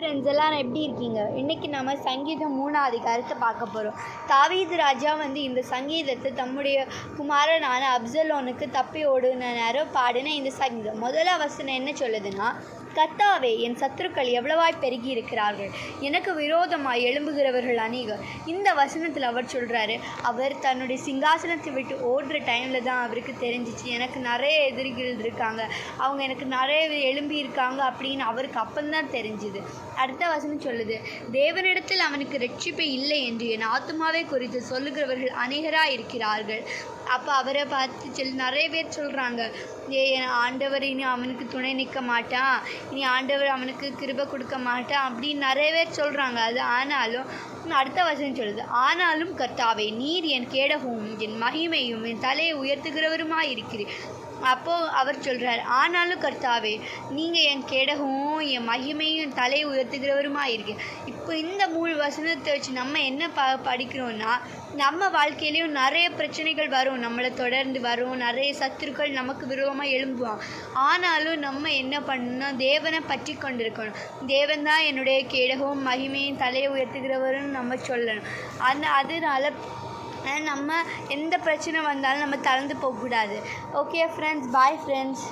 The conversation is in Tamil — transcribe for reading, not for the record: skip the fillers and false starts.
ஃப்ரெண்ட்ஸ் எல்லாரும் எப்படி இருக்கீங்க? இன்றைக்கி நம்ம சங்கீதம் 3ஆம் அதிகாரத்தை பார்க்க போகிறோம். தாவீது ராஜா இந்த சங்கீதத்தை தம்முடைய குமாரனான அப்சலோனுக்கு தப்பி ஓடுனாரோ பாடின இந்த சங்கீதம். முதல் வசனம் என்ன சொல்லுதுன்னா, கர்த்தாவே, என் சத்துருக்கள் எவ்வளவாய் பெருகி இருக்கிறார்கள், எனக்கு விரோதமாய் எழும்புகிறவர்கள் அநேகர். இந்த வசனத்தில் அவர் சொல்கிறாரு, அவர் தன்னுடைய சிங்காசனத்தை விட்டு ஓடுற டைமில் தான் அவருக்கு தெரிஞ்சிச்சு, எனக்கு நிறைய எதிரிகள் இருக்காங்க, அவங்க எனக்கு நிறைய எழும்பி இருக்காங்க அப்படின்னு அவருக்கு அப்பந்தான் தெரிஞ்சுது. அடுத்த வசனம் சொல்லுது, தேவனிடத்தில் அவனுக்கு ரட்சிப்பு இல்லை என்று என் ஆத்துமாவை குறித்து சொல்லுகிறவர்கள் அநேகராக இருக்கிறார்கள். அப்போ அவரை பார்த்து நிறைய பேர் சொல்கிறாங்க, ஆண்டவர் இனி அவனுக்கு துணை நிற்க மாட்டான், இனி ஆண்டவர் அவனுக்கு கிருபை கொடுக்க மாட்டான் அப்படின்னு நிறைய பேர் சொல்கிறாங்க. அது ஆனாலும் அடுத்த வசனம் சொல்லுது, ஆனாலும் கர்த்தாவே, நீர் என் கேடகமும் என் மகிமையும் என் தலையை உயர்த்துகிறவருமாய் இருக்கிறீர். அப்போது அவர் சொல்கிறார், ஆனாலும் கர்த்தாவே, நீங்கள் என் கேடகமும் என் மகிமையும் என் தலையை உயர்த்துகிறவருமா இருக்கு. இப்போ இந்த 3 வசனத்தை வச்சு நம்ம என்ன படிக்கிறோன்னா, நம்ம வாழ்க்கையிலையும் நிறைய பிரச்சனைகள் வரும், நம்மளை தொடர்ந்து வரும், நிறைய சத்துருக்கள் நமக்கு விரோதமாக எழும்புவான். ஆனாலும் நம்ம என்ன பண்ணணும்னா, தேவனை பற்றி கொண்டிருக்கணும். தேவன் தான் என்னுடைய கேடகமும் மகிமையும் தலையை உயர்த்துகிறவருன்னு நம்ம சொல்லணும். அதனால நம்ம எந்த பிரச்சனை வந்தாலும் நம்ம தளர்ந்து போகக்கூடாது. Okay friends, bye friends.